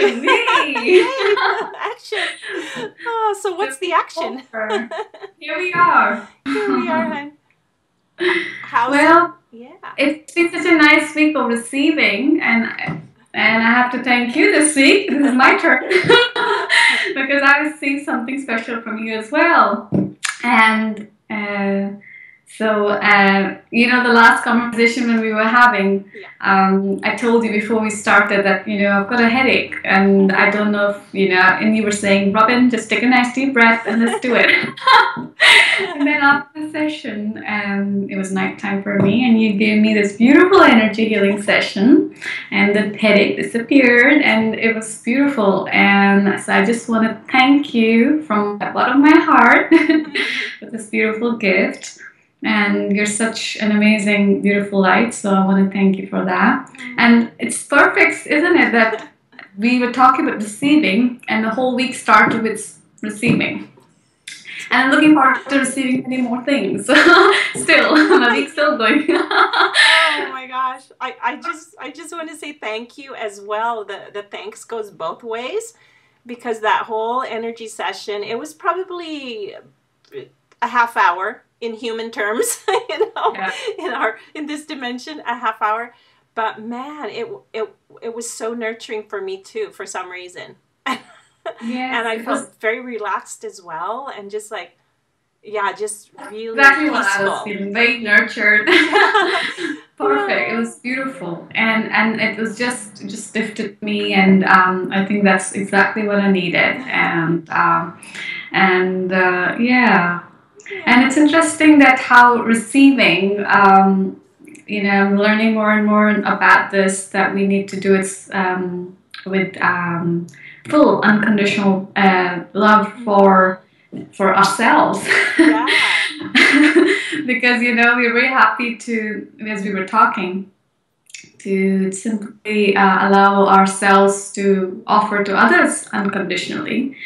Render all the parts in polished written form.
Me. Action. Oh, so what's the action? Here we are. Here we are, hon. How's Well, it? Yeah. it's been such a nice week of receiving, and I have to thank you this week. This is my turn because I received something special from you as well. And the last conversation when we were having, I told you before we started that, I've got a headache and I don't know if, and you were saying, Robin, just take a nice deep breath and let's do it. And then after the session, it was nighttime for me, and you gave me this beautiful energy healing session, and the headache disappeared, and it was beautiful. And so I just want to thank you from the bottom of my heart for this beautiful gift. And you're such an amazing, beautiful light, so I want to thank you for that. And it's perfect, isn't it, that we were talking about receiving, and the whole week started with receiving. And I'm looking forward to receiving many more things. Still, my week's still going. Oh my gosh. I just want to say thank you as well. The thanks goes both ways, because that whole energy session, it was probably a half hour in human terms, in this dimension, a half hour. But man, it was so nurturing for me too, for some reason. Yeah, and I felt very relaxed as well, and just like, just really exactly peaceful. what I was feeling, very nurtured. Perfect. It was beautiful, and it was just lifted me, and I think that's exactly what I needed, and it's interesting that how receiving, I'm learning more and more about this, that we need to do it with full unconditional love for ourselves. Yeah. Because we're very happy to, as we were talking, to simply allow ourselves to offer to others unconditionally.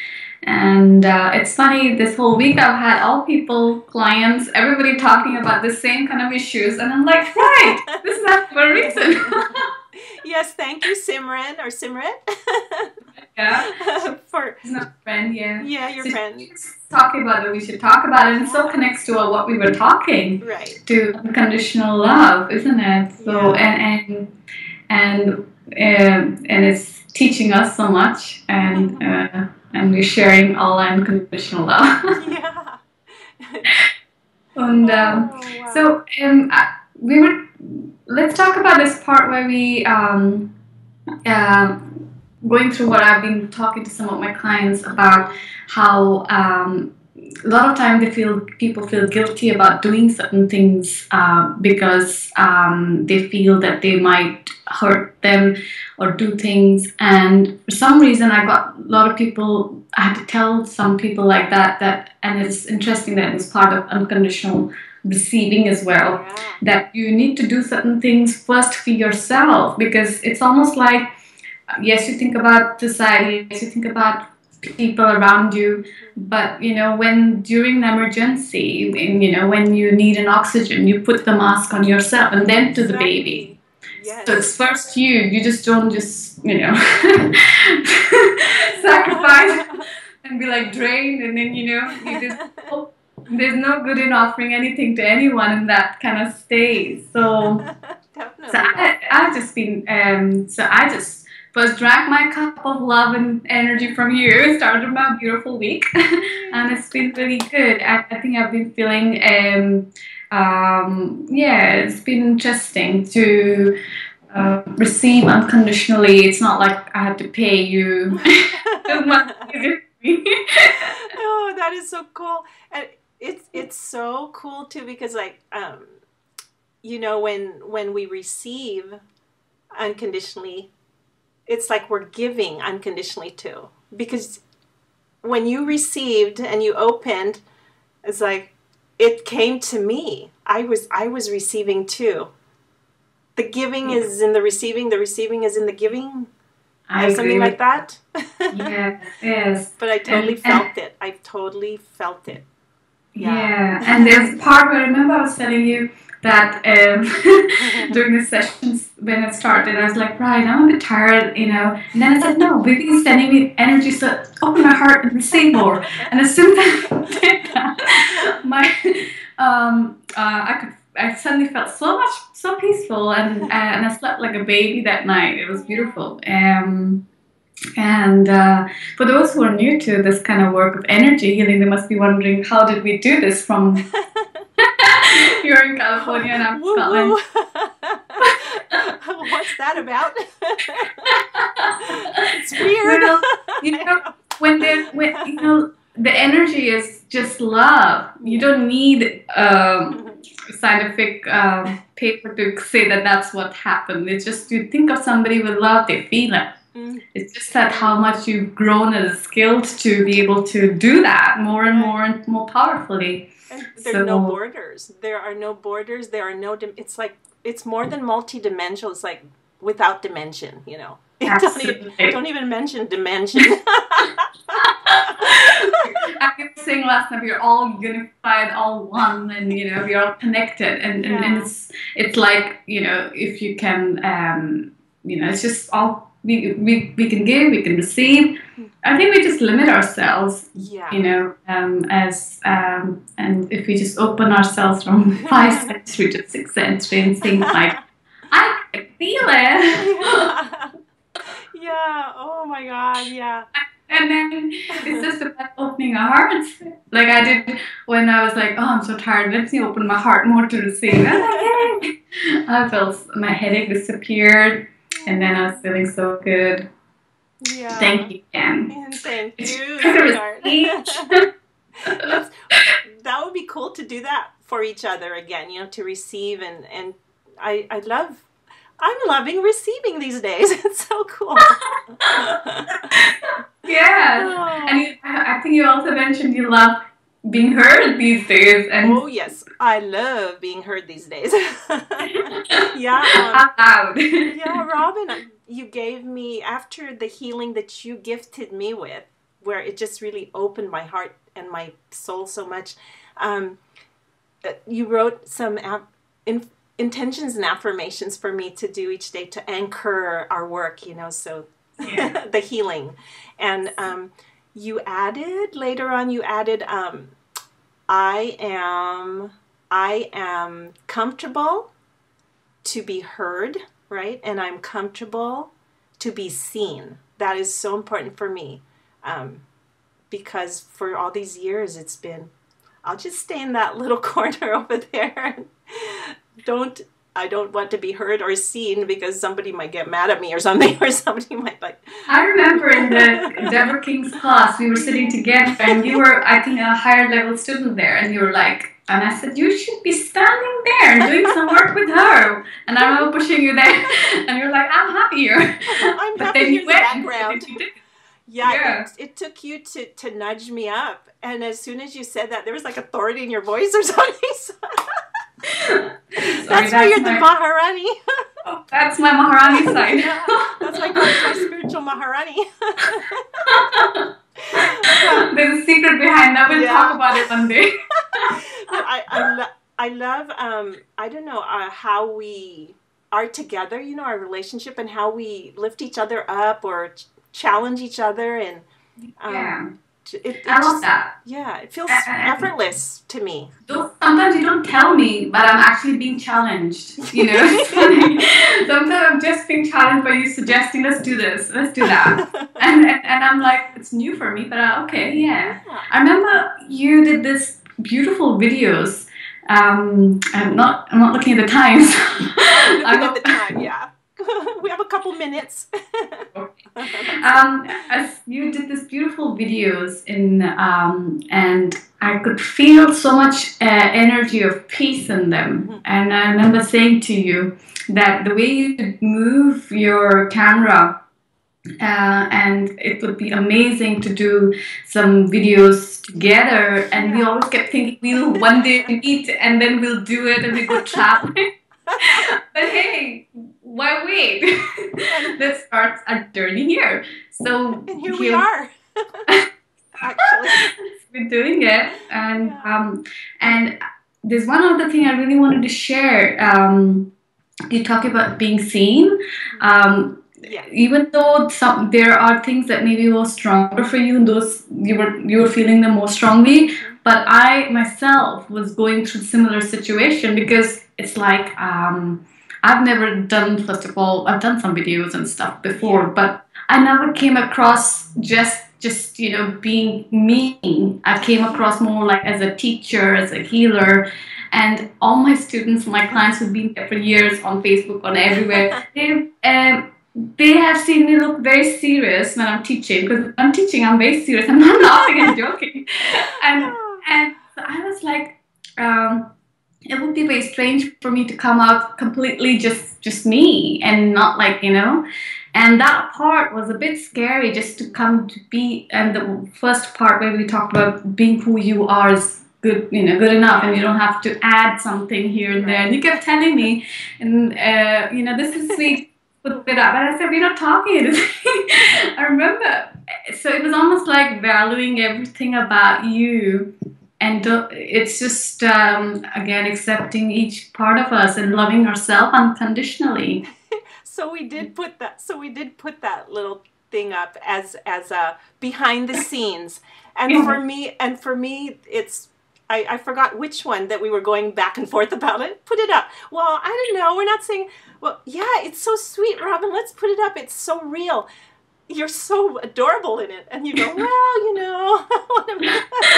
And it's funny, this whole week I've had all people, clients, everybody talking about the same kind of issues, and I'm like, right, this is not for a reason. Yes, thank you, Simran or Simran. Yeah, she's not a friend. Yeah, your friend. Talking about it, we should talk about it, and it so connects to what we were talking, right? To unconditional love, isn't it? So and it's teaching us so much, and we're sharing all unconditional love. Yeah. And wow. so we were. Let's talk about this part where we going through what I've been talking to some of my clients about, how a lot of time people feel guilty about doing certain things because they feel that they might hurt them or do things. And for some reason, I got a lot of people. I had to tell some people like that, and it's interesting that it's part of unconditional receiving as well. Yeah. That you need to do certain things first for yourself, because it's almost like, yes, you think about society, yes, you think about people around you, but when during an emergency, when you need an oxygen, you put the mask on yourself and then to the baby. Yes. So it's first you just don't sacrifice and be like drained, and then you just there's no good in offering anything to anyone in that kind of state. So I just first drank my cup of love and energy from you, started my beautiful week, and it's been really good. I think I've been feeling, it's been interesting to receive unconditionally. It's not like I have to pay you. Oh, that is so cool. And it's so cool too, because like, when we receive unconditionally, it's like we're giving unconditionally too. Because when you received and you opened, it's like it came to me. I was receiving too. The giving is in the receiving is in the giving. I something like that. Yes. But I totally felt it. I totally felt it. Yeah. And there's part where, remember I was telling you, that during the sessions when it started, I was like, right, I'm a bit tired, you know. And then I said, no, Vivi is sending me energy, so open my heart and receive more. And as soon as I did that, I suddenly felt so peaceful, and I slept like a baby that night. It was beautiful. And for those who are new to this kind of work of energy healing, they must be wondering, how did we do this from you're in California and I'm in Scotland. What's that about? It's weird. Well, when the energy is just love. You don't need scientific paper to say that that's what happened. It's just you think of somebody with love, they feel it. It's just that how much you've grown as skilled to be able to do that more and more and more powerfully. And there are no borders. There are no borders. There are no. It's like it's more than multi-dimensional. It's like without dimension. You know. Don't even mention dimension. I was saying last time, we're all unified, all one, and we're all connected, and it's like if you can it's just all. We can give, we can receive. I think we just limit ourselves, and if we just open ourselves from 5 sensory to 6 sensory and think like, I can feel it. Yeah. Oh my God. Yeah. And then it's just about opening our hearts, like I did when I was like, oh, I'm so tired. Let me open my heart more to receive. I felt my headache disappeared. And then I was feeling so good. Yeah. Thank you again. And thank you, sweetheart. That would be cool to do that for each other again, to receive. And I'm loving receiving these days. It's so cool. Yeah. Oh. And I think you also mentioned you love being heard these days. And oh yes, I love being heard these days. Yeah. Out loud. Yeah, Robin, you gave me, after the healing that you gifted me with, where it just really opened my heart and my soul so much, you wrote some intentions and affirmations for me to do each day to anchor our work, so the healing. And you added, later on, I am comfortable to be heard, right? And I'm comfortable to be seen. That is so important for me, because for all these years it's been, I'll just stay in that little corner over there. I don't want to be heard or seen because somebody might get mad at me or something, or somebody might like. I remember in the Deborah King's class, we were sitting together, and you were, I think, a higher level student there, and you were like, and I said, you should be standing there and doing some work with her. And I remember pushing you there, and you're like, I'm happy here. I'm happy here in the background. Yeah. It took you to nudge me up, and as soon as you said that, there was like authority in your voice or something. That's why you're the Maharani. Oh, that's my Maharani side. Yeah, that's my spiritual Maharani. There's a secret behind that. We'll talk about it one day. I love, I don't know, how we are together, our relationship, and how we lift each other up or challenge each other. And I love that. Yeah, it feels effortless to me. Sometimes you don't tell me, but I'm actually being challenged. Sometimes I'm just being challenged by you suggesting, let's do this, let's do that, and I'm like, it's new for me, but okay, yeah. I remember you did this beautiful videos. I'm not looking at the times. I'm looking at the time. Yeah. We have a couple minutes. As you did these beautiful videos and I could feel so much energy of peace in them. And I remember saying to you that the way you move your camera, and it would be amazing to do some videos together. And we always kept thinking we'll one day meet and then we'll do it and we go traveling. But hey, why wait? Let's start a journey here. So and here we are. Actually, we're doing it, and there's one other thing I really wanted to share. You talk about being seen. Yeah. Even though there are things that maybe were stronger for you, and those you were feeling them more strongly. But I myself was going through similar situation, because it's like I've never done. First of all, I've done some videos and stuff before, but I never came across just being me. I came across more like as a teacher, as a healer. And all my students, my clients who've been there for years on Facebook, on everywhere, they have seen me look very serious when I'm teaching. Because when I'm teaching, I'm very serious. I'm not laughing and joking. And so I was like, it would be very strange for me to come out completely just me, and not like, And that part was a bit scary, just to come to be. And the first part where we talked about being who you are is good, good enough, and you don't have to add something here and there. And you kept telling me, and this is sweet, put it up. And I said, we're not talking anything. I remember. So it was almost like valuing everything about you. And it's just, again, accepting each part of us and loving ourselves unconditionally. So we did put that little thing up as a behind the scenes. And for me, it's, I forgot which one that we were going back and forth about it. Put it up. Well, I don't know. We're not saying, well, yeah, it's so sweet, Robin. Let's put it up. It's so real. You're so adorable in it. And you go, well,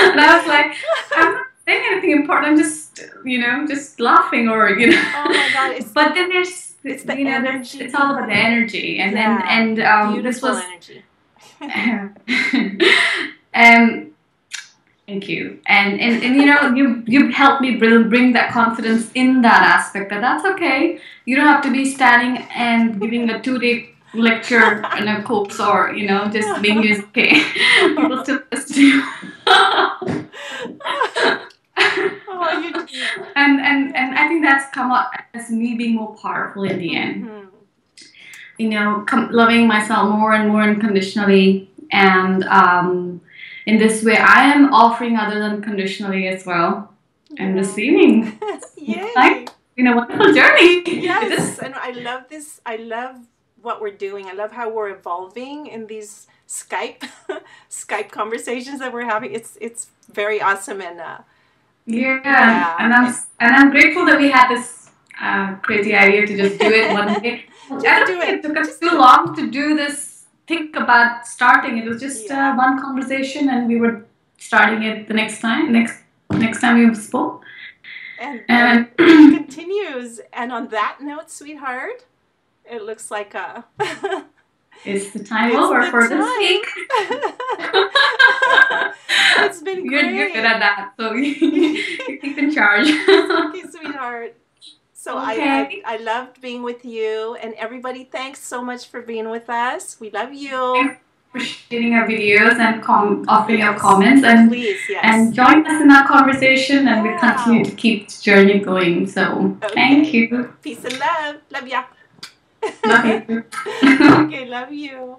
And I was like, I'm not saying anything important. I'm just laughing, or, Oh my God. But then it's the energy. It's all about the energy. And beautiful this was energy. Thank you. And you helped me bring that confidence in that aspect, that's okay. You don't have to be standing and giving a 2-day lecture in a course, or just being used. Okay, people still listen to you. And I think that's come out as me being more powerful in the end. Loving myself more and more unconditionally, and in this way I am offering others unconditionally as well, and receiving. Yay. Like, wonderful journey. Yes, and I love this. I love what we're doing. I love how we're evolving in these Skype conversations that we're having. It's very awesome. And and I'm grateful that we had this crazy idea to just do it one day. I don't think it took us too long to do this. Think about starting. It was just one conversation, and we were starting it the next time we spoke. And it continues. And on that note, sweetheart, it looks like it's the time over for this week. It's been great. You're good at that, so you keep in charge. Okay, sweetheart. So okay. I loved being with you, and everybody, thanks so much for being with us. We love you. Thanks for sharing our videos and offering your comments, and please, and join us in our conversation, and we continue to keep the journey going. So thank you. Peace and love. Love ya. Love you. Okay, love you.